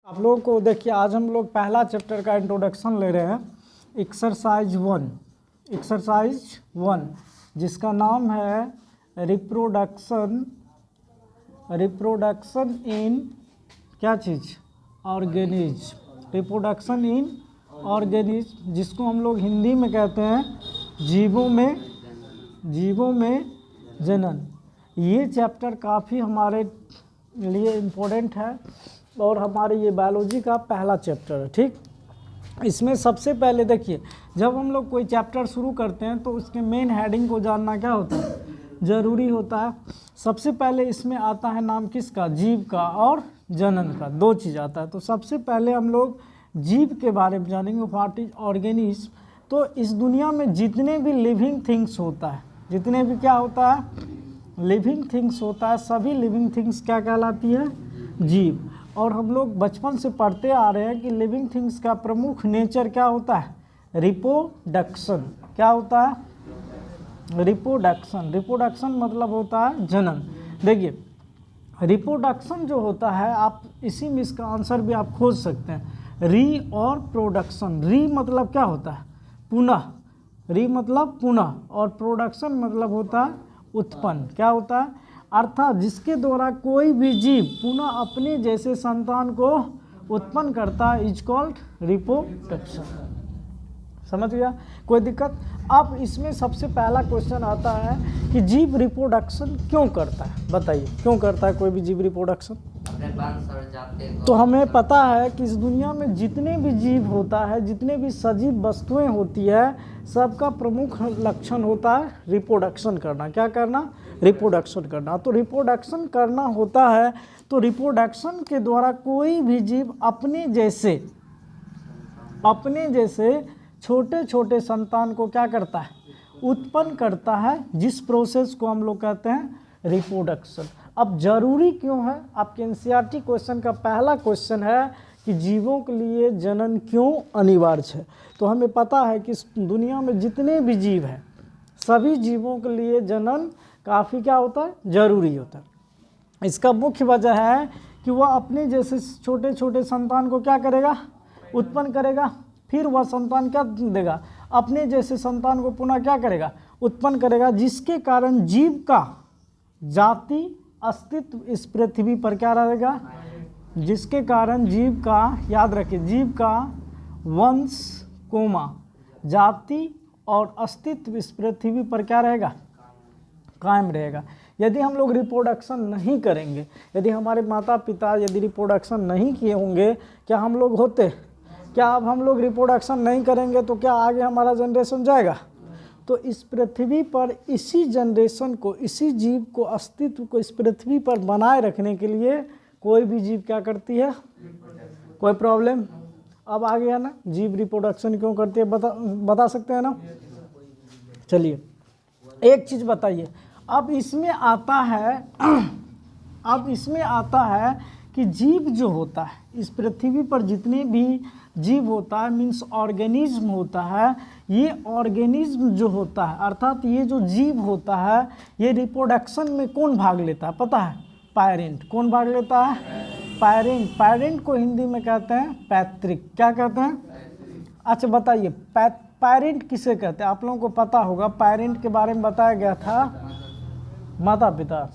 आप लोगों को देखिए, आज हम लोग पहला चैप्टर का इंट्रोडक्शन ले रहे हैं, एक्सरसाइज 1 जिसका नाम है रिप्रोडक्शन इन क्या चीज़, ऑर्गेनिज्म। रिप्रोडक्शन इन ऑर्गेनिज्म, जिसको हम लोग हिंदी में कहते हैं जीवों में जनन। ये चैप्टर काफ़ी हमारे लिए इम्पोर्टेंट है और हमारे ये बायोलॉजी का पहला चैप्टर है। ठीक, इसमें सबसे पहले देखिए, जब हम लोग कोई चैप्टर शुरू करते हैं तो उसके मेन हेडिंग को जानना क्या होता है, ज़रूरी होता है। सबसे पहले इसमें आता है नाम किसका, जीव का और जनन का, दो चीज़ आता है। तो सबसे पहले हम लोग जीव के बारे में जानेंगे, व्हाट इज ऑर्गेनिज्म। तो इस दुनिया में जितने भी लिविंग थिंग्स होता है, जितने भी क्या होता है, लिविंग थिंग्स होता है, सभी लिविंग थिंग्स क्या कहलाती है, जीव। और हम लोग बचपन से पढ़ते आ रहे हैं कि लिविंग थिंग्स का प्रमुख नेचर क्या होता है, रिप्रोडक्शन। क्या होता है, रिप्रोडक्शन मतलब होता है जनन। देखिए, रिप्रोडक्शन जो होता है, आप इसी में इसका आंसर भी आप खोज सकते हैं, री और प्रोडक्शन। री मतलब क्या होता है, पुनः, री मतलब पुनः, और प्रोडक्शन मतलब होता है उत्पन्न। क्या होता है, अर्थात जिसके द्वारा कोई भी जीव पुनः अपने जैसे संतान को उत्पन्न करता है, इज कॉल्ड रिप्रोडक्शन। समझ गया, कोई दिक्कत। अब इसमें सबसे पहला क्वेश्चन आता है कि जीव रिप्रोडक्शन क्यों करता है, बताइए क्यों करता है कोई भी जीव रिप्रोडक्शन। तो हमें पता है कि इस दुनिया में जितने भी जीव होता है, जितने भी सजीव वस्तुएं होती है, सबका प्रमुख लक्षण होता है रिप्रोडक्शन करना। क्या करना, रिप्रोडक्शन करना। तो रिप्रोडक्शन करना होता है, तो रिप्रोडक्शन के द्वारा कोई भी जीव अपने जैसे छोटे छोटे संतान को क्या करता है, उत्पन्न करता है, जिस प्रोसेस को हम लोग कहते हैं रिप्रोडक्शन। अब जरूरी क्यों है, आपके एनसीईआरटी क्वेश्चन का पहला क्वेश्चन है कि जीवों के लिए जनन क्यों अनिवार्य है। तो हमें पता है कि इस दुनिया में जितने भी जीव हैं, सभी जीवों के लिए जनन काफ़ी क्या होता है, जरूरी होता है। इसका मुख्य वजह है कि वह अपने जैसे छोटे छोटे संतान को क्या करेगा, उत्पन्न करेगा, फिर वह संतान क्या देगा, अपने जैसे संतान को पुनः क्या करेगा, उत्पन्न करेगा, जिसके कारण जीव का जाति अस्तित्व इस पृथ्वी पर क्या रहेगा, जिसके कारण जीव का, याद रखिए, जीव का वंश जाति और अस्तित्व इस पृथ्वी पर क्या रहेगा, कायम रहेगा। यदि हम लोग रिप्रोडक्शन नहीं करेंगे, यदि हमारे माता पिता यदि रिप्रोडक्शन नहीं किए होंगे, क्या हम लोग होते, क्या अब हम लोग रिप्रोडक्शन नहीं करेंगे तो क्या आगे हमारा जनरेशन जाएगा। तो इस पृथ्वी पर इसी जनरेशन को, इसी जीव को, अस्तित्व को इस पृथ्वी पर बनाए रखने के लिए कोई भी जीव क्या करती है, कोई प्रॉब्लम। अब आ गया ना, जीव रिप्रोडक्शन क्यों करती है, बता सकते हैं ना। चलिए एक चीज़ बताइए, अब इसमें आता है कि जीव जो होता है, इस पृथ्वी पर जितने भी जीव होता है, मीन्स ऑर्गेनिज्म होता है, ये ऑर्गेनिज्म जो होता है, अर्थात ये जो जीव होता है, ये रिप्रोडक्शन में कौन भाग लेता है, पता है, पैरेंट। कौन भाग लेता है, पैरेंट। पैरेंट को हिंदी में कहते हैं पैतृक। क्या कहते हैं, अच्छा बताइए, पैरेंट किसे कहते हैं, आप लोगों को पता होगा, पैरेंट के बारे में बताया गया था, माता पिता।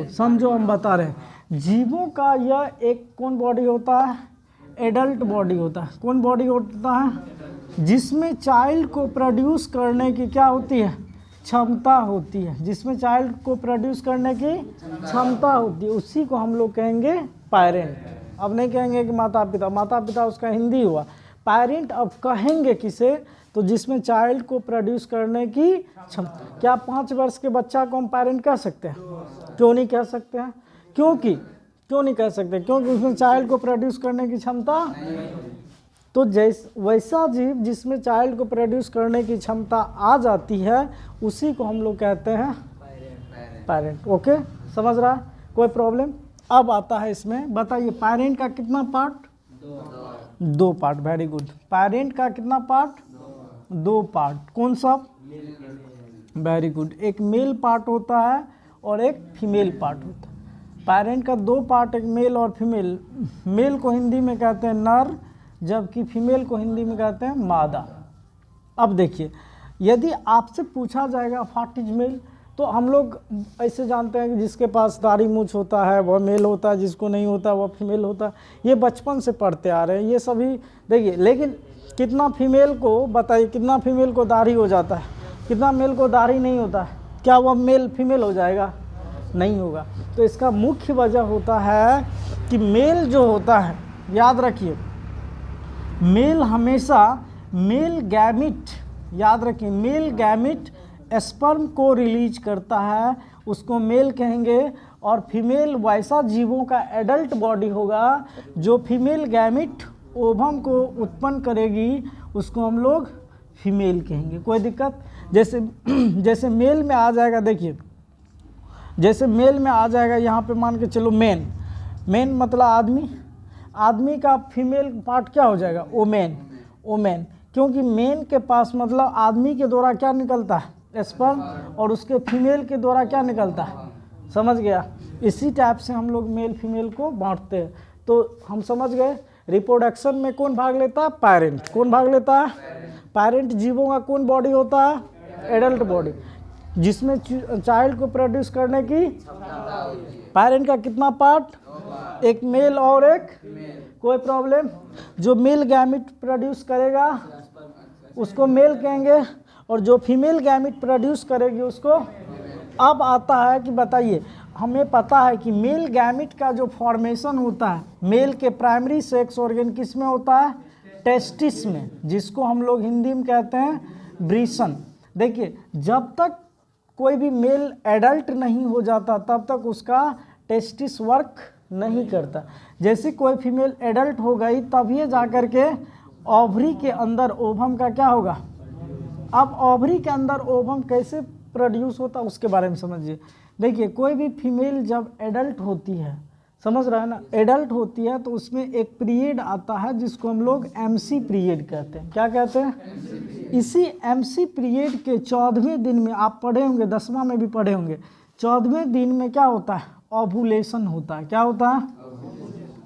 समझो हम बता रहे हैं, जीवों का यह एक कौन बॉडी होता है, एडल्ट बॉडी होता है। कौन बॉडी होता है, जिसमें चाइल्ड को प्रोड्यूस करने की क्या होती है, क्षमता होती है, जिसमें चाइल्ड को प्रोड्यूस करने की क्षमता होती है, उसी को हम लोग कहेंगे पैरेंट। अब नहीं कहेंगे कि माता पिता, माता पिता उसका हिंदी हुआ, पैरेंट अब कहेंगे किसे, तो जिसमें चाइल्ड को प्रोड्यूस करने की क्षमता। क्या 5 वर्ष के बच्चा को हम पैरेंट कह सकते हैं, क्यों नहीं कह सकते हैं, क्यों नहीं कह सकते, क्योंकि उसमें चाइल्ड को प्रोड्यूस करने की क्षमता। तो वैसा जीव जिसमें चाइल्ड को प्रोड्यूस करने की क्षमता आ जाती है, उसी को हम लोग कहते हैं पैरेंट। ओके, समझ रहा है, कोई प्रॉब्लम। अब आता है इसमें, बताइए पैरेंट का कितना part, 2 part. Very good, parent का कितना पार्ट, 2 पार्ट। कौन सा, वेरी गुड, एक मेल पार्ट होता है और एक फीमेल पार्ट होता है। पेरेंट का दो पार्ट, एक मेल और फीमेल। मेल को हिंदी में कहते हैं नर, जबकि फीमेल को हिंदी में कहते हैं मादा। अब देखिए, यदि आपसे पूछा जाएगा व्हाट इज मेल, तो हम लोग ऐसे जानते हैं कि जिसके पास दाढ़ी मूछ होता है वह मेल होता है, जिसको नहीं होता वह फीमेल होता है। ये बचपन से पढ़ते आ रहे हैं ये सभी। देखिए, लेकिन कितना फीमेल को बताइए, कितना फीमेल को दाढ़ी हो जाता है, कितना मेल को दाढ़ी नहीं होता है? क्या वह मेल फीमेल हो जाएगा? नहीं होगा। तो इसका मुख्य वजह होता है कि मेल जो होता है, याद रखिए, मेल हमेशा मेल गैमिट, याद रखिए, मेल गैमिट स्पर्म को रिलीज करता है, उसको मेल कहेंगे। और फीमेल वैसा जीवों का एडल्ट बॉडी होगा जो फीमेल गैमिट ओवम को उत्पन्न करेगी, उसको हम लोग फीमेल कहेंगे। कोई दिक्कत? जैसे मेल में आ जाएगा, देखिए जैसे मेल में आ जाएगा यहाँ पे, मान के चलो मेन। मेन मतलब आदमी, आदमी का फीमेल पार्ट क्या हो जाएगा? ओमेन। ओमेन, क्योंकि मेन के पास मतलब आदमी के द्वारा क्या निकलता है? स्पर्म, और उसके फीमेल के द्वारा क्या निकलता है? समझ गया? इसी टाइप से हम लोग मेल फीमेल को बांटते हैं। तो हम समझ गए। रिप्रोडक्शन में कौन भाग लेता है? पेरेंट। कौन भाग लेता है? पेरेंट जीवों का कौन बॉडी होता है? एडल्ट बॉडी, जिसमें चाइल्ड को प्रोड्यूस करने की पेरेंट का कितना पार्ट? एक मेल और एक। कोई प्रॉब्लम? जो मेल गैमिट प्रोड्यूस करेगा उसको मेल कहेंगे, और जो फीमेल गैमिट प्रोड्यूस करेगी उसको। अब आता है कि बताइए, हमें पता है कि मेल गैमिट का जो फॉर्मेशन होता है, मेल के प्राइमरी सेक्स ऑर्गन किस में होता है? टेस्टिस में, जिसको हम लोग हिंदी में कहते हैं ब्रीसन। देखिए, जब तक कोई भी मेल एडल्ट नहीं हो जाता तब तक उसका टेस्टिस वर्क नहीं करता। जैसे कोई फीमेल एडल्ट हो गई तब ये जा कर के ओवरी के अंदर ओवम का क्या होगा? अब ओवरी के अंदर ओवम कैसे प्रोड्यूस होता है उसके बारे में समझिए। देखिए, कोई भी फीमेल जब एडल्ट होती है, समझ रहा है ना, एडल्ट होती है तो उसमें एक पीरियड आता है जिसको हम लोग एमसी पीरियड कहते हैं। क्या कहते हैं? इसी एमसी पीरियड के 14वें दिन में, आप पढ़े होंगे 10वां में भी पढ़े होंगे, 14वें दिन में क्या होता है? ओवुलेशन होता है। क्या होता है?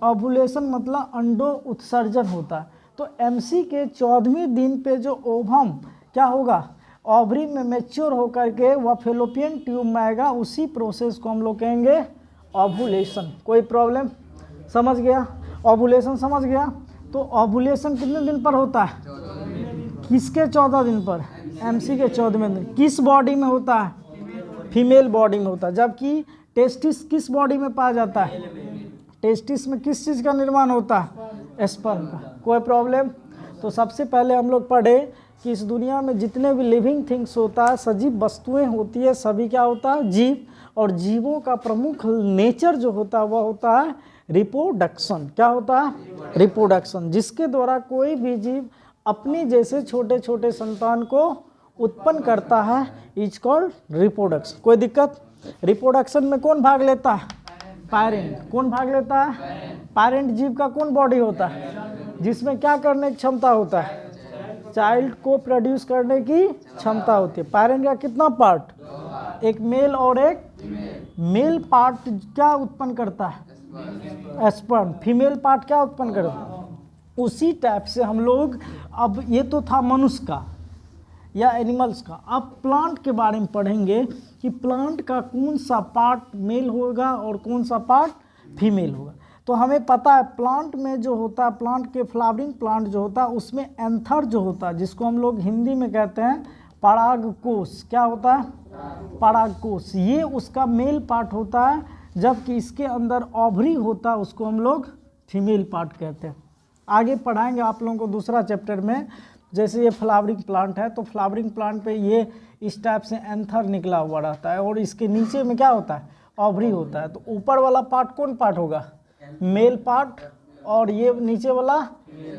ओवुलेशन मतलब अंडो उत्सर्जन होता है। तो एमसी के 14वें दिन पे जो ओवम क्या होगा? ओवरी में मैच्योर होकर के वह फेलोपियन ट्यूब में आएगा, उसी प्रोसेस को हम लोग कहेंगे ओवुलेशन। कोई प्रॉब्लम? समझ गया? ओवुलेशन समझ गया? तो ओवुलेशन कितने दिन पर होता है? किसके 14 दिन पर? एमसी के 14वें दिन। किस बॉडी में होता है? फीमेल बॉडी में होता है। जबकि टेस्टिस किस बॉडी में पाया जाता है? टेस्टिस में किस चीज़ का निर्माण होता है? स्पर्म का। कोई प्रॉब्लम? तो सबसे पहले हम लोग पढ़े कि इस दुनिया में जितने भी लिविंग थिंग्स होता है, सजीव वस्तुएं होती है, सभी क्या होता है? जीव। और जीवों का प्रमुख नेचर जो होता है वह होता है रिप्रोडक्शन। क्या होता है? रिप्रोडक्शन, जिसके द्वारा कोई भी जीव अपनी जैसे छोटे छोटे संतान को उत्पन्न करता है, इज कॉल्ड रिप्रोडक्शन। कोई दिक्कत? रिप्रोडक्शन में कौन भाग लेता है? पेरेंट। कौन भाग लेता है? पेरेंट जीव का कौन बॉडी होता है? जिसमें क्या करने की क्षमता होता है? चाइल्ड को प्रोड्यूस करने की क्षमता होती है। पेरेंट का कितना पार्ट? एक मेल और एक। मेल पार्ट क्या उत्पन्न करता है? स्पर्म। फीमेल पार्ट क्या उत्पन्न करता है? उसी टाइप से हम लोग, अब ये तो था मनुष्य का या एनिमल्स का। अब प्लांट के बारे में पढ़ेंगे कि प्लांट का कौन सा पार्ट मेल होगा और कौन सा पार्ट फीमेल होगा। तो हमें पता है प्लांट में जो होता है, प्लांट के फ्लावरिंग प्लांट जो होता है उसमें एंथर जो होता है, जिसको हम लोग हिंदी में कहते हैं परागकोश। क्या होता है? परागकोश। ये उसका मेल पार्ट होता है, जबकि इसके अंदर ओवरी होता है, उसको हम लोग फीमेल पार्ट कहते हैं। आगे पढ़ाएंगे आप लोगों को दूसरा चैप्टर में। जैसे ये फ्लावरिंग प्लांट है तो फ्लावरिंग प्लांट पे ये इस टाइप से एंथर निकला हुआ रहता है, और इसके नीचे में क्या होता है? ओवरी होता है। तो ऊपर वाला पार्ट कौन पार्ट होगा? मेल पार्ट, और ये नीचे वाला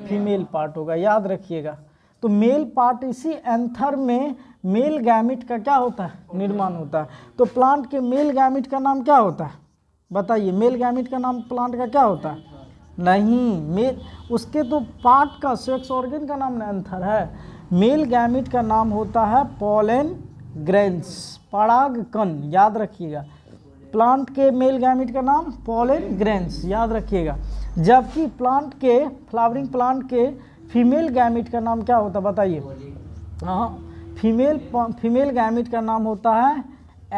फीमेल पार्ट होगा। याद रखिएगा। तो मेल पार्ट, इसी एंथर में मेल गैमिट का क्या होता है? निर्माण होता है। तो प्लांट के मेल गैमिट का नाम क्या होता है? बताइए, मेल गैमिट का नाम प्लांट का क्या होता है? नहीं, मेल उसके तो पार्ट का, सेक्स ऑर्गन का नाम एंथर है। मेल गैमिट का नाम होता है पोलन ग्रेन्स, परागकण। याद रखिएगा, प्लांट के मेल गैमिट का नाम पॉलन ग्रेन्स, याद रखिएगा। जबकि प्लांट के फ्लावरिंग प्लांट के फीमेल गैमिट का नाम क्या होता है बताइए? हाँ, फीमेल गैमिट का नाम होता है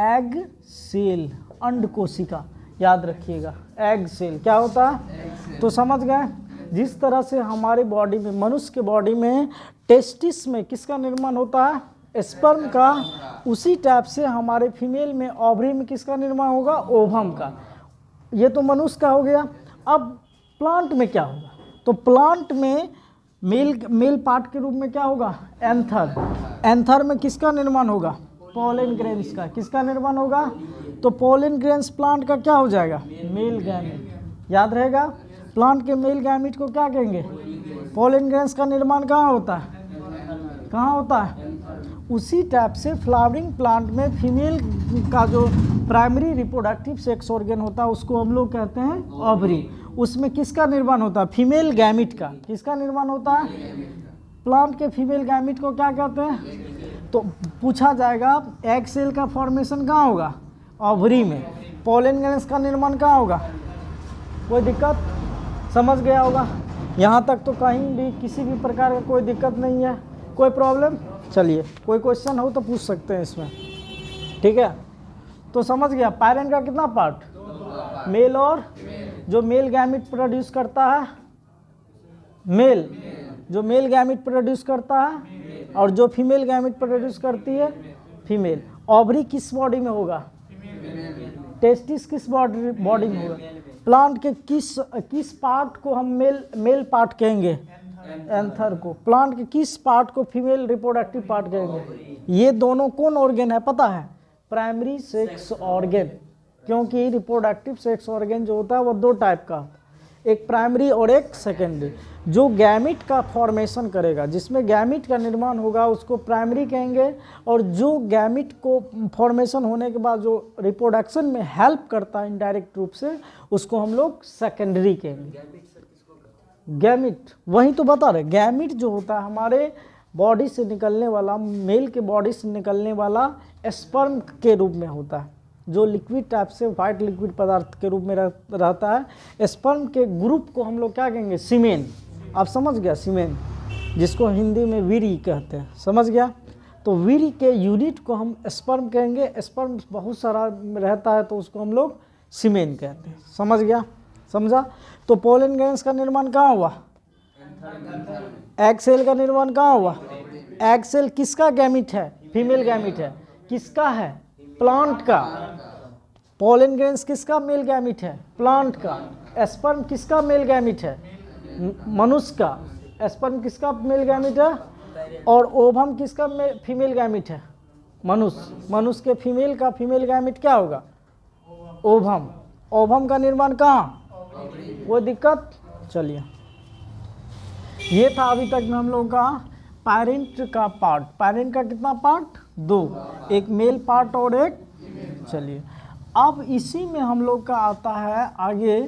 एग सेल, अंड कोशिका, याद रखिएगा। एग सेल क्या होता है? तो समझ गए। जिस तरह से हमारे बॉडी में, मनुष्य के बॉडी में टेस्टिस में किसका निर्माण होता है? स्पर्म का। उसी टाइप से हमारे फीमेल में ओवरी में किसका निर्माण होगा? ओवम का। ये तो मनुष्य का हो गया। अब प्लांट में क्या होगा? तो प्लांट में मेल पार्ट के रूप में क्या होगा? एंथर। एंथर में किसका निर्माण होगा? पॉलन ग्रेन्स का। किसका निर्माण होगा? तो पॉलन ग्रेन्स प्लांट का क्या हो जाएगा? मेल गैमिट, याद रहेगा। प्लांट के मेल गैमिट को क्या कहेंगे? पॉलन ग्रेन्स का निर्माण कहाँ होता है? कहाँ होता है? उसी टाइप से फ्लावरिंग प्लांट में फीमेल का जो प्राइमरी रिप्रोडक्टिव सेक्स ऑर्गन होता है उसको हम लोग कहते हैं ओवरी। उसमें किसका निर्माण होता है? फीमेल गैमिट का। किसका निर्माण होता है? प्लांट के फीमेल गैमिट को क्या कहते हैं? तो पूछा जाएगा एग सेल का फॉर्मेशन कहाँ होगा? ओवरी में। पॉलन ग्रेन्स का निर्माण कहाँ होगा? कोई दिक्कत? समझ गया होगा यहाँ तक तो कहीं भी किसी भी प्रकार का कोई दिक्कत नहीं है, कोई प्रॉब्लम? चलिए, कोई क्वेश्चन हो तो पूछ सकते हैं इसमें, ठीक है। तो समझ गया। पैरेंट का कितना पार्ट? मेल, और जो मेल गैमिट प्रोड्यूस करता है मेल, जो मेल गैमिट प्रोड्यूस करता है, और जो फीमेल गैमिट प्रोड्यूस करती है फीमेल। ओवरी किस बॉडी में होगा? टेस्टिस किस बॉडी में होगा? प्लांट के किस पार्ट को हम मेल पार्ट कहेंगे? एंथर को। प्लांट के किस पार्ट को फीमेल रिप्रोडक्टिव पार्ट कहेंगे? ये दोनों कौन ऑर्गन है पता है? Primary sex organ. क्योंकि रिप्रोडक्टिव सेक्स ऑर्गन जो होता है वो दो टाइप का, एक प्राइमरी और एक सेकेंडरी। जो गैमिट का फॉर्मेशन करेगा, जिसमें गैमिट का निर्माण होगा, उसको प्राइमरी कहेंगे, और जो गैमिट को फॉर्मेशन होने के बाद जो रिप्रोडक्शन में हेल्प करता है इनडायरेक्ट रूप से, उसको हम लोग सेकेंडरी कहेंगे। गैमिट वही तो बता रहे। गैमिट जो होता है हमारे बॉडी से निकलने वाला, मेल के बॉडी से निकलने वाला स्पर्म के रूप में होता है, जो लिक्विड टाइप से वाइट लिक्विड पदार्थ के रूप में रहता है। स्पर्म के ग्रुप को हम लोग क्या कहेंगे? सीमेन। आप समझ गया? सीमेन, जिसको हिंदी में वीरी कहते हैं, समझ गया। तो वीरी के यूनिट को हम स्पर्म कहेंगे। स्पर्म बहुत सारा रहता है तो उसको हम लोग सीमेन कहते हैं, समझ गया? समझा? तो पॉलन ग्रेन्स का निर्माण कहाँ हुआ? एग सेल का निर्माण कहाँ हुआ? एग सेल किसका गैमिट है? फीमेल गैमिट है। किसका है? प्लांट का। पॉलन ग्रेन्स किसका मेल गैमिट है? प्लांट का। स्पर्म किसका मेल गैमिट है? मनुष्य का। स्पर्म किसका मेल गैमिट है? और ओवम किसका फीमेल गैमिट है? मनुष्य। मनुष्य के फीमेल गैमिट क्या होगा? ओवम। ओवम का निर्माण कहाँ? कोई दिक्कत? चलिए, ये था अभी तक में हम लोग का पेरेंट का पार्ट। पेरेंट का कितना पार्ट? दो, एक मेल पार्ट और एक। चलिए, अब इसी में हम लोग का आता है आगे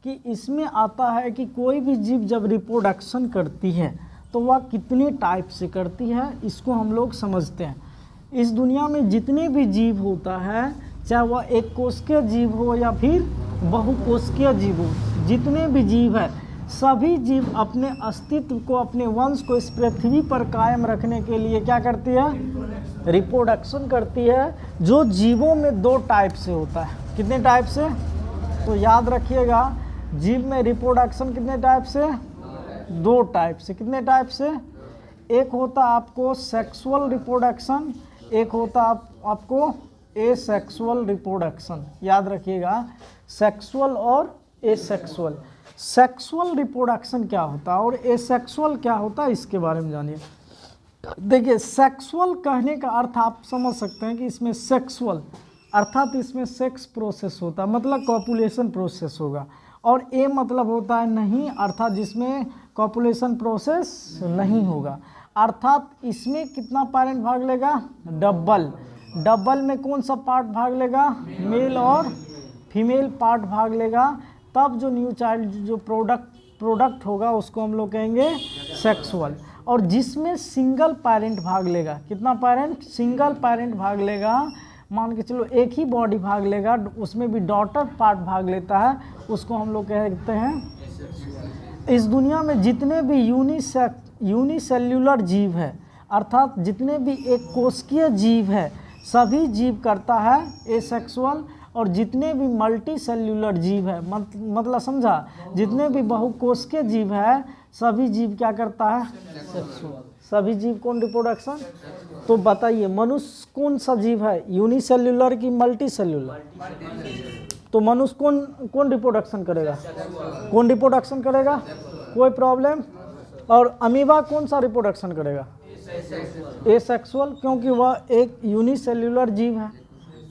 कि इसमें आता है कि कोई भी जीव जब रिप्रोडक्शन करती है तो वह कितने टाइप से करती है, इसको हम लोग समझते हैं। इस दुनिया में जितने भी जीव होता है, चाहे वह एक कोशिकीय जीव हो या फिर बहुकोशिकीय जीव हो, जितने भी जीव है, सभी जीव अपने अस्तित्व को, अपने वंश को इस पृथ्वी पर कायम रखने के लिए क्या करती है? रिप्रोडक्शन करती है। जो जीवों में दो टाइप से होता है। कितने टाइप से? तो याद रखिएगा, जीव में रिप्रोडक्शन कितने टाइप से? दो टाइप से। कितने टाइप से? एक होता आपको सेक्सुअल रिप्रोडक्शन, एक होता आपको एसेक्सुअल रिप्रोडक्शन। याद रखिएगा, सेक्सुअल और एसेक्सुअल। सेक्सुअल रिप्रोडक्शन क्या होता है और एसेक्सुअल क्या होता है, इसके बारे में जानिए। देखिए, सेक्सुअल कहने का अर्थ आप समझ सकते हैं कि इसमें सेक्सुअल अर्थात इसमें सेक्स प्रोसेस होता है, मतलब कॉपुलेशन प्रोसेस होगा। और ए मतलब होता है नहीं, अर्थात जिसमें कॉपुलेशन प्रोसेस नहीं होगा। अर्थात इसमें कितना पेरेंट भाग लेगा? डबल। डबल में कौन सा पार्ट भाग लेगा? मेल और फीमेल पार्ट भाग लेगा। तब जो न्यू चाइल्ड जो प्रोडक्ट होगा उसको हम लोग कहेंगे सेक्सुअल। और जिसमें सिंगल पेरेंट भाग लेगा, कितना पेरेंट? सिंगल पेरेंट भाग लेगा, मान के चलो एक ही बॉडी भाग लेगा, उसमें भी डॉटर पार्ट भाग लेता है, उसको हम लोग कहते हैं। इस दुनिया में जितने भी यूनिसेल्युलर जीव है, अर्थात जितने भी एक कोशिकीय जीव है, सभी जीव करता है एसेक्सुअल, और जितने भी मल्टी सेल्युलर जीव है, मतलब समझा, जितने भी बहुकोशिकीय जीव है, सभी जीव क्या करता है, सेक्सुअल। सभी जीव कौन रिप्रोडक्शन। तो बताइए मनुष्य कौन सा जीव है, यूनिसेल्युलर की मल्टी सेल्युलर। तो मनुष्य कौन रिप्रोडक्शन करेगा, कौन रिप्रोडक्शन करेगा, कोई प्रॉब्लम। और अमीबा कौन सा रिप्रोडक्शन करेगा, एसेक्सुअल, क्योंकि वह एक यूनिसेल्युलर जीव है,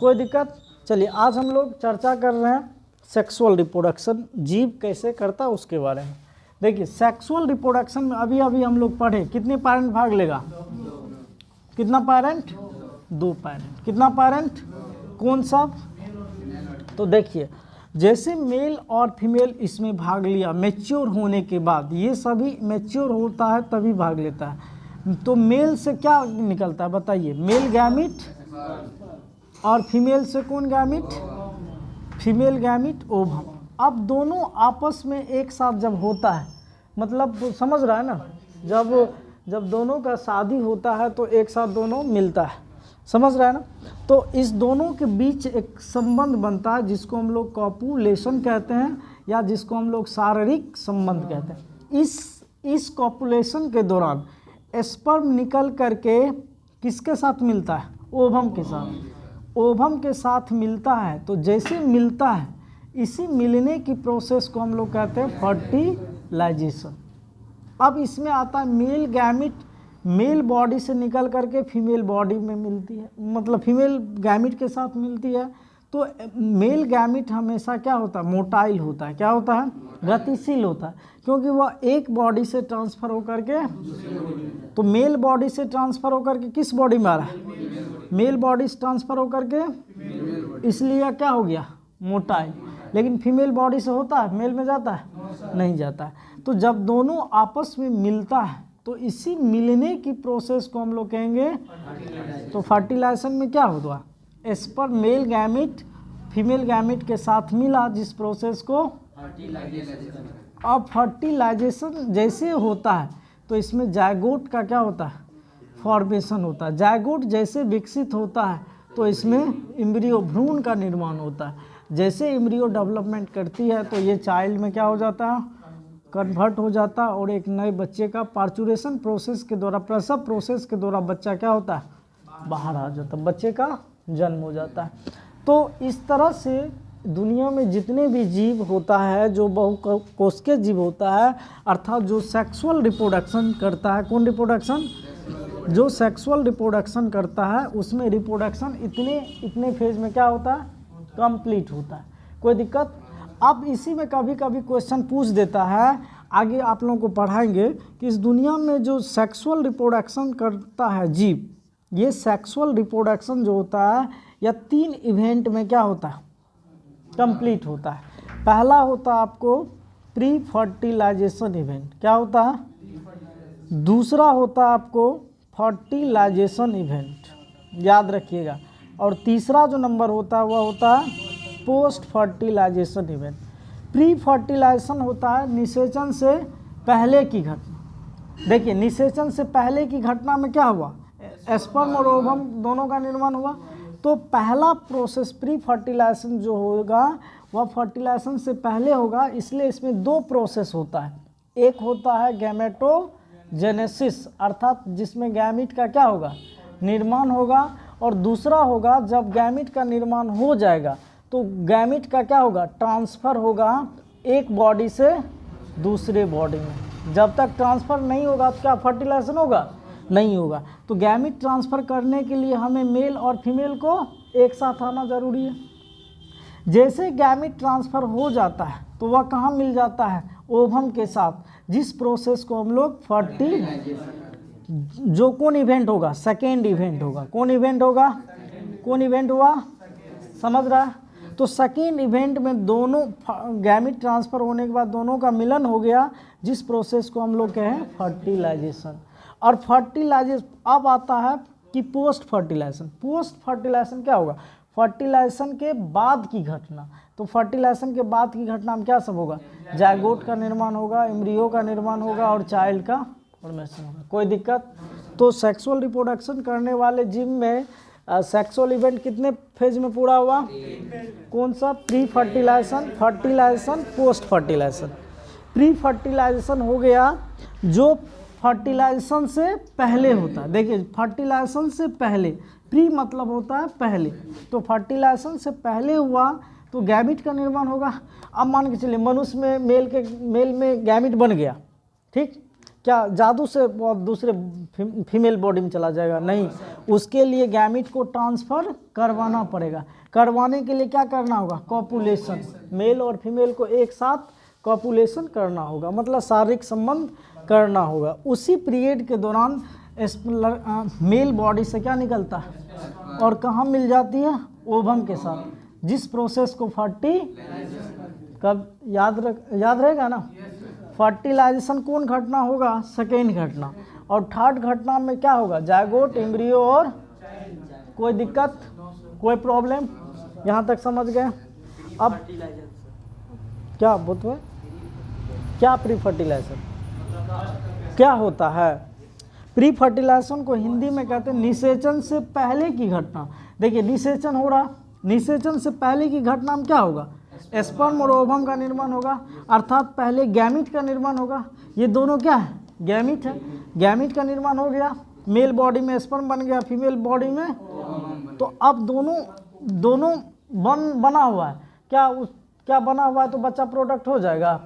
कोई दिक्कत। चलिए आज हम लोग चर्चा कर रहे हैं सेक्सुअल रिप्रोडक्शन जीव कैसे करता है उसके बारे में। देखिए सेक्सुअल रिप्रोडक्शन में अभी हम लोग पढ़े, कितने पेरेंट भाग लेगा, कितना पेरेंट, 2 पेरेंट। कितना पेरेंट, कौन सा। तो देखिए जैसे मेल और फीमेल इसमें भाग लिया मैच्योर होने के बाद, ये सभी मैच्योर होता है तभी भाग लेता है। तो मेल से क्या निकलता है बताइए, मेल गैमिट, और फीमेल से कौन गैमिट, फीमेल गैमिट ओवम। अब दोनों आपस में एक साथ जब होता है, मतलब समझ रहा है ना, जब दोनों का शादी होता है तो एक साथ दोनों मिलता है, समझ रहा है ना। तो इस दोनों के बीच एक संबंध बनता है जिसको हम लोग कॉपुलेशन कहते हैं, या जिसको हम लोग शारीरिक संबंध कहते हैं। इस कॉपुलेशन के दौरान स्पर्म निकल करके किसके साथ मिलता है, ओवम के साथ, ओवम के साथ मिलता है। तो जैसे मिलता है, इसी मिलने की प्रोसेस को हम लोग कहते हैं फर्टिलाइजेशन। अब इसमें आता है मेल गैमिट, मेल बॉडी से निकल करके फीमेल बॉडी में मिलती है, मतलब फीमेल गैमिट के साथ मिलती है। तो मेल गैमिट हमेशा क्या होता है, मोटाइल होता है, क्या होता है, गतिशील होता है, क्योंकि वह एक बॉडी से ट्रांसफ़र होकर के, तो मेल बॉडी से ट्रांसफ़र होकर के किस बॉडी में आ रहा है, मेल बॉडी से ट्रांसफ़र होकर के, इसलिए क्या हो गया, मोटाइल। लेकिन फीमेल बॉडी से होता है, मेल में जाता है, नहीं जाता है। तो जब दोनों आपस में मिलता है तो इसी मिलने की प्रोसेस को हम लोग कहेंगे, तो फर्टिलाइजेशन में क्या होगा, sperm male gamete female gamete के साथ मिला, जिस प्रोसेस को, अब फर्टिलाइजेशन जैसे होता है तो इसमें जायगोट का क्या होता है, फॉर्मेशन होता है। जायगोट जैसे विकसित होता है तो इसमें एम्ब्रियो भ्रूण का निर्माण होता है। जैसे एम्ब्रियो डेवलपमेंट करती है तो ये चाइल्ड में क्या हो जाता है, कन्वर्ट हो जाता है, और एक नए बच्चे का पार्चुरेशन प्रोसेस के द्वारा, प्रसव प्रोसेस के द्वारा बच्चा क्या होता है, बाहर आ जाता है, बच्चे का जन्म हो जाता है। तो इस तरह से दुनिया में जितने भी जीव होता है, जो बहुकोशिकीय जीव होता है, अर्थात जो सेक्सुअल रिप्रोडक्शन करता है, कौन रिप्रोडक्शन, जो सेक्सुअल रिप्रोडक्शन करता है, उसमें रिप्रोडक्शन इतने फेज में क्या होता है, कंप्लीट होता है, कोई दिक्कत। अब इसी में कभी कभी क्वेश्चन पूछ देता है, आगे आप लोगों को पढ़ाएंगे कि इस दुनिया में जो सेक्सुअल रिप्रोडक्शन करता है जीव, ये सेक्सुअल रिप्रोडक्शन जो होता है या 3 इवेंट में क्या होता है, कंप्लीट होता है। पहला होता है आपको प्री फर्टिलाइजेशन इवेंट, क्या होता है, दूसरा होता है आपको फर्टिलाइजेशन इवेंट, याद रखिएगा, और तीसरा जो नंबर होता है वह होता है post fertilization event. Pre fertilization होता है निषेचन से पहले की घटना। देखिए निषेचन से पहले की घटना में क्या हुआ, स्पर्म और ओवम दोनों का निर्माण हुआ। तो पहला प्रोसेस प्री फर्टिलाइजेशन जो होगा वह फर्टिलाइजेशन से पहले होगा, इसलिए इसमें 2 प्रोसेस होता है। एक होता है गैमेटोजेनेसिस, अर्थात जिसमें गैमिट का क्या होगा, निर्माण होगा, और दूसरा होगा जब गैमिट का निर्माण हो जाएगा तो गैमिट का क्या होगा, ट्रांसफ़र होगा एक बॉडी से दूसरे बॉडी में। जब तक ट्रांसफ़र नहीं होगा तो क्या फर्टिलाइजेशन होगा, नहीं होगा। तो गैमिट ट्रांसफ़र करने के लिए हमें मेल और फीमेल को एक साथ आना जरूरी है। जैसे गैमिट ट्रांसफ़र हो जाता है तो वह कहाँ मिल जाता है, ओवम के साथ, जिस प्रोसेस को हम लोग जो कौन इवेंट होगा, सेकेंड इवेंट होगा। कौन इवेंट होगा, कौन इवेंट हुआ, समझ रहा है। तो सेकेंड इवेंट में दोनों गैमिट ट्रांसफ़र होने के बाद दोनों का मिलन हो गया, जिस प्रोसेस को हम लोग कहें फर्टिलाइजेशन। और फर्टिलाइजेशन अब आता है कि पोस्ट फर्टिलाइजेशन। पोस्ट फर्टिलाइजेशन क्या होगा? फर्टिलाइजेशन के बाद की घटना। तो फर्टिलाइजेशन के बाद की घटना में क्या सब होगा? जायगोट का निर्माण होगा, एम्ब्रियो का निर्माण होगा और चाइल्ड का फॉर्मेशन होगा। कोई दिक्कत? तो सेक्सुअल रिप्रोडक्शन करने वाले जीव में सेक्सुअल इवेंट कितने फेज में पूरा हुआ? कौन सा? Pre fertilization, fertilization, post fertilization. Pre fertilization हो गया जो फर्टिलाइजेशन से पहले होता है। देखिए फर्टिलाइजेशन से पहले, प्री मतलब होता है पहले, तो फर्टिलाइजेशन से पहले हुआ तो गैमिट का निर्माण होगा। अब मान के चलिए मनुष्य में मेल में गैमिट बन गया, ठीक, क्या जादू से बहुत दूसरे फीमेल बॉडी में चला जाएगा? नहीं, उसके लिए गैमिट को ट्रांसफ़र करवाना पड़ेगा। करवाने के लिए क्या करना होगा? कॉपुलेशन, मेल और फीमेल को एक साथ कॉपुलेशन करना होगा, मतलब शारीरिक संबंध करना होगा। उसी पीरियड के दौरान मेल बॉडी से क्या निकलता है और कहाँ मिल जाती है? ओवम के साथ, जिस प्रोसेस को कब याद रहेगा ना? फर्टिलाइजेशन कौन घटना होगा? सेकेंड घटना। और थर्ड घटना में क्या होगा? जायगोट, एम्ब्रियो और कोई दिक्कत, कोई प्रॉब्लम? यहाँ तक समझ गए? अब क्या बोलते हैं? क्या प्री फर्टिलाइजेशन क्या होता है? प्री फर्टिलाइजेशन को हिंदी में कहते हैं निषेचन से पहले की घटना। देखिए निषेचन हो रहा, निषेचन से पहले की घटना में क्या होगा? स्पर्म और ओवम का निर्माण होगा, अर्थात पहले गैमिट का निर्माण होगा। ये दोनों क्या है? गैमिट है। गैमिट का निर्माण हो गया, मेल बॉडी में स्पर्म बन गया, फीमेल बॉडी में, तो अब दोनों बना हुआ है। क्या बना हुआ है? तो बच्चा प्रोडक्ट हो जाएगा।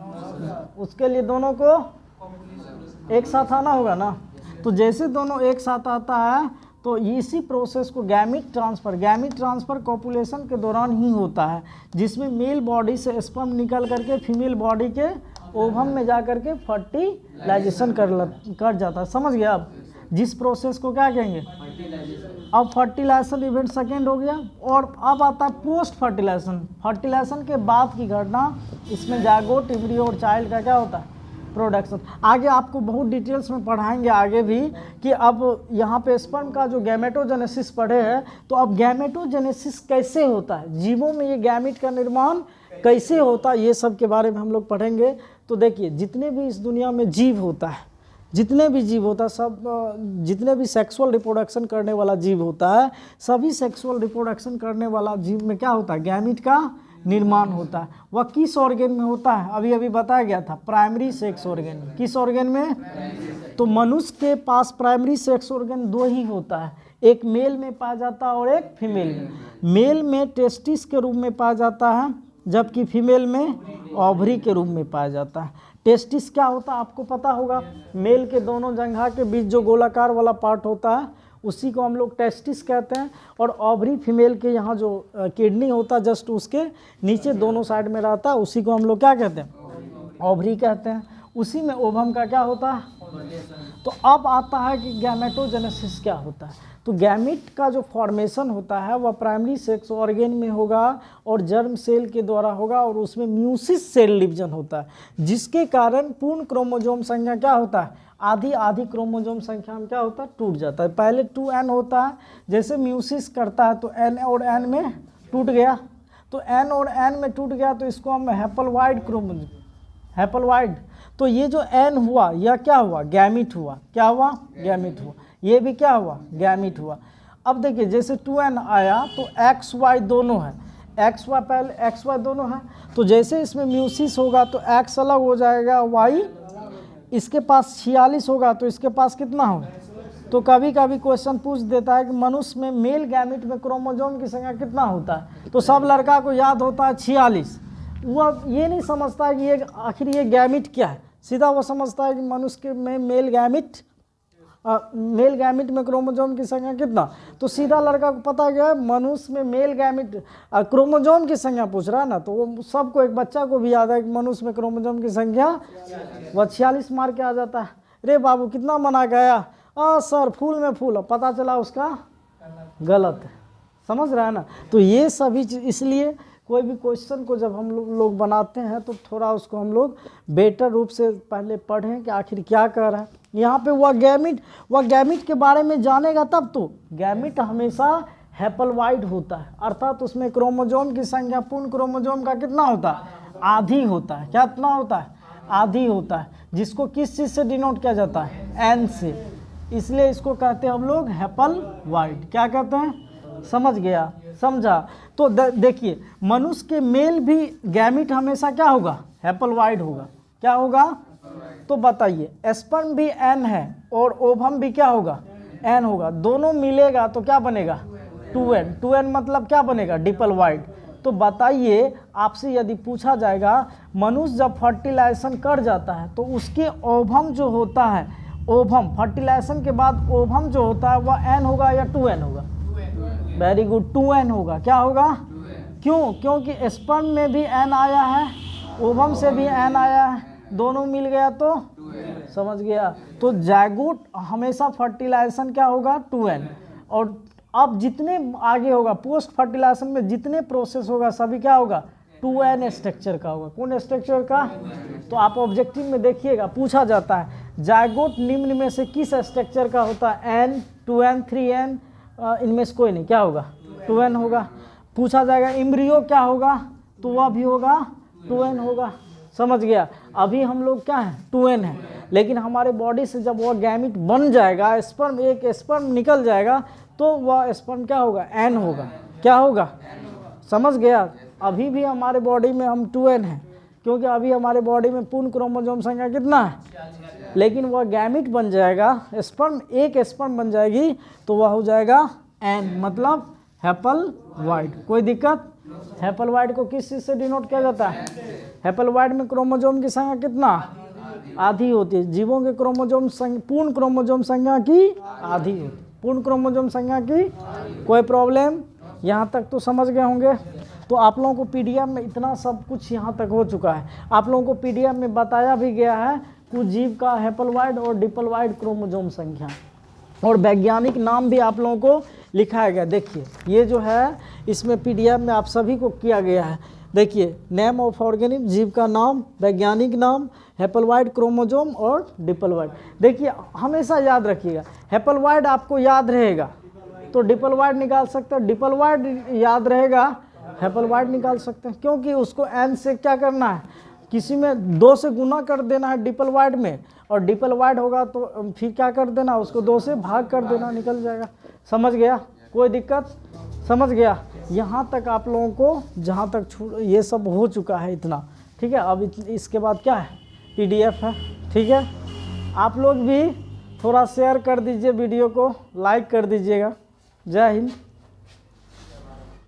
उसके लिए दोनों को एक साथ आना होगा ना। तो जैसे दोनों एक साथ आता है तो इसी प्रोसेस को गैमिट ट्रांसफ़र कॉपुलेशन के दौरान ही होता है, जिसमें मेल बॉडी से स्पर्म निकल करके फीमेल बॉडी के ओवम में जा करके फर्टिलाइजेशन कर जाता है। समझ गया? अब जिस प्रोसेस को क्या कहेंगे? अब फर्टिलाइजेशन इवेंट सेकेंड हो गया। और अब आता है पोस्ट फर्टिलाइजेशन, फर्टिलाइजेशन के बाद की घटना। इसमें जायगोट, एम्ब्रियो और चाइल्ड का क्या होता है? प्रोडक्शन। आगे आपको बहुत डिटेल्स में पढ़ाएंगे आगे भी कि अब यहाँ पे स्पर्म का जो गैमेटोजेनेसिस पढ़े हैं, तो अब गैमेटोजेनेसिस कैसे होता है, जीवों में ये गैमिट का निर्माण कैसे होता है, ये सब के बारे में हम लोग पढ़ेंगे। तो देखिए जितने भी इस दुनिया में जीव होता है, जितने भी जीव होता है, सब जितने भी सेक्सुअल रिप्रोडक्शन करने वाला जीव होता है, सभी सेक्सुअल रिप्रोडक्शन करने वाला जीव में क्या होता है? गैमिट का निर्माण होता है। वह किस ऑर्गन में होता है? अभी बताया गया था, प्राइमरी सेक्स ऑर्गन में। किस ऑर्गन में? तो मनुष्य के पास प्राइमरी सेक्स ऑर्गन दो ही होता है, एक मेल में पाया जाता है और एक फीमेल में। मेल में टेस्टिस के रूप में पाया जाता है, जबकि फीमेल में ओवरी के रूप में पाया जाता है। टेस्टिस क्या होता है आपको पता होगा? मेल के दोनों जंघा के बीच जो गोलाकार वाला पार्ट होता है उसी को हम लोग टेस्टिस कहते हैं। और ओवरी फीमेल के यहाँ जो किडनी होता है जस्ट उसके नीचे दोनों साइड में रहता है, उसी को हम लोग क्या कहते हैं? ओवरी कहते हैं। उसी में ओवम का क्या होता है? तो अब आता है कि गैमेटोजेनेसिस क्या होता है। तो गैमिट का जो फॉर्मेशन होता है वह प्राइमरी सेक्स ऑर्गन में होगा और जर्म सेल के द्वारा होगा, और उसमें म्यूसिस सेल डिवीजन होता है, जिसके कारण पूर्ण क्रोमोजोम संख्या क्या होता है? आधी क्रोमोजोम संख्या में क्या होता है? टूट जाता है। पहले 2n होता है, जैसे म्यूसिस करता है तो n और n में टूट गया, तो n और n में टूट गया तो इसको हम हैप्लॉइड क्रोमोजोम, हैप्लॉइड। तो ये जो n हुआ यह क्या हुआ? गैमिट हुआ। क्या हुआ? गैमिट हुआ। ये भी क्या हुआ? गैमिट हुआ। अब देखिए जैसे 2n आया तो XY दोनों है, XY पहले XY दोनों है, तो जैसे इसमें म्यूसिस होगा तो X अलग हो जाएगा, Y इसके पास 46 होगा तो इसके पास कितना हो? तो कभी कभी क्वेश्चन पूछ देता है कि मनुष्य में मेल गैमिट में क्रोमोजोम की संख्या कितना होता है, तो सब लड़का को याद होता है 46। वह ये नहीं समझता है कि ये आखिर ये गैमिट क्या है, सीधा वो समझता है कि मनुष्य के में मेल गैमिट में क्रोमोजोम की संख्या कितना, तो सीधा लड़का को पता गया मनुष्य में मेल गैमिट क्रोमोजोम की संख्या पूछ रहा है ना, तो वो सबको, एक बच्चा को भी याद है कि मनुष्य में क्रोमोजोम की संख्या वह 46 मार के आ जाता है। रे बाबू कितना मना गया? सर फूल में फूल, पता चला उसका गलत है। समझ रहा है ना? तो ये सभी चीज, इसलिए कोई भी क्वेश्चन को जब हम लोग बनाते हैं तो थोड़ा उसको हम लोग बेटर रूप से पहले पढ़ें कि आखिर क्या कर रहा है। यहाँ पे वह गैमिट के बारे में जानेगा तब तो। गैमिट हमेशा हैप्लॉइड होता है, अर्थात उसमें क्रोमोजोम की संख्या पूर्ण क्रोमोजोम का कितना होता है, आधी होता है। क्या इतना होता है, आधी होता है, जिसको किस चीज़ से डिनोट किया जाता है, एन से, इसलिए इसको कहते हैं हम लोग हैप्लॉइड। क्या कहते हैं, समझ गया, समझा। तो देखिए मनुष्य के मेल भी गैमिट हमेशा क्या होगा, हैप्लॉइड होगा। क्या होगा, तो बताइए स्पर्म भी एन है और ओवम भी क्या होगा, एन होगा, दोनों मिलेगा तो क्या बनेगा, 2n। 2n मतलब क्या बनेगा, डिप्लॉइड। तो बताइए आपसे यदि पूछा जाएगा मनुष्य जब फर्टिलाइजेशन कर जाता है तो उसके ओवम जो होता है, ओवम फर्टिलाइजेशन के बाद ओवम जो होता है वह n होगा या 2n होगा, वेरी गुड, 2n होगा। क्या होगा, क्यों, क्योंकि स्पर्म में भी n आया है, ओवम से भी n आया है, दोनों मिल गया तो समझ गया। तो जायगोट हमेशा फर्टिलाइजेशन क्या होगा, 2n। और अब जितने आगे होगा पोस्ट फर्टिलाइजेशन में जितने प्रोसेस होगा सभी क्या होगा, 2n स्ट्रक्चर का होगा। कौन स्ट्रक्चर का, तो आप ऑब्जेक्टिव में देखिएगा पूछा जाता है जायगोट निम्न में से किस स्ट्रक्चर का होता है, n, 2n, 3n, इनमें से कोई नहीं, क्या होगा, 2n होगा। पूछा जाएगा एम्ब्रियो क्या होगा, तो वह भी होगा 2n होगा। समझ गया। अभी हम लोग क्या है, 2n है, लेकिन हमारे बॉडी से जब वह गैमिट बन जाएगा, स्पर्म, एक स्पर्म निकल जाएगा तो वह स्पर्म क्या होगा, n होगा। क्या होगा, समझ गया। अभी भी हमारे बॉडी में हम 2n हैं, क्योंकि अभी हमारे बॉडी में पूर्ण क्रोमोसोम संख्या कितना है, लेकिन वह गैमिट बन जाएगा, स्पर्म, एक स्पर्म बन जाएगी तो वह हो जाएगा n, मतलब हैप्लॉइड। कोई दिक्कत, हैप्लॉइड को किस चीज़ से डिनोट किया जाता है, हैप्लॉइड में क्रोमोसोम की संख्या कितना, आधी होती है। जीवों के क्रोमोसोम पूर्ण क्रोमोसोम संख्या की आधी होती है, पूर्ण क्रोमोसोम संख्या की। कोई प्रॉब्लम, यहाँ तक तो समझ गए होंगे। तो आप लोगों को पीडीएफ में इतना सब कुछ यहाँ तक हो चुका है। आप लोगों को पीडीएफ में बताया भी गया है कुछ जीव का हैप्लॉइड और डिप्लॉइड क्रोमोसोम संख्या, और वैज्ञानिक नाम भी आप लोगों को लिखाया गया। देखिए ये जो है इसमें पीडीएफ में आप सभी को किया गया है। देखिए नेम ऑफ ऑर्गेनिज्म, जीव का नाम, वैज्ञानिक नाम, हैप्लॉइड क्रोमोसोम और डिप्लॉइड। देखिए हमेशा याद रखिएगा, हैप्लॉइड आपको याद रहेगा तो डिप्लॉइड निकाल सकते हैं, डिप्लॉइड याद रहेगा हैप्लॉइड निकाल सकते हैं, क्योंकि उसको n से क्या करना है, किसी में 2 से गुना कर देना है डिप्लॉइड में, और डिप्लॉइड होगा तो फिर क्या कर देना, उसको 2 से भाग कर देना, निकल जाएगा। समझ गया, कोई दिक्कत, समझ गया। यहाँ तक आप लोगों को जहाँ तक ये सब हो चुका है इतना, ठीक है। अब इसके बाद क्या है, पीडीएफ है, ठीक है। आप लोग भी थोड़ा शेयर कर दीजिए वीडियो को, लाइक कर दीजिएगा। जय हिंद।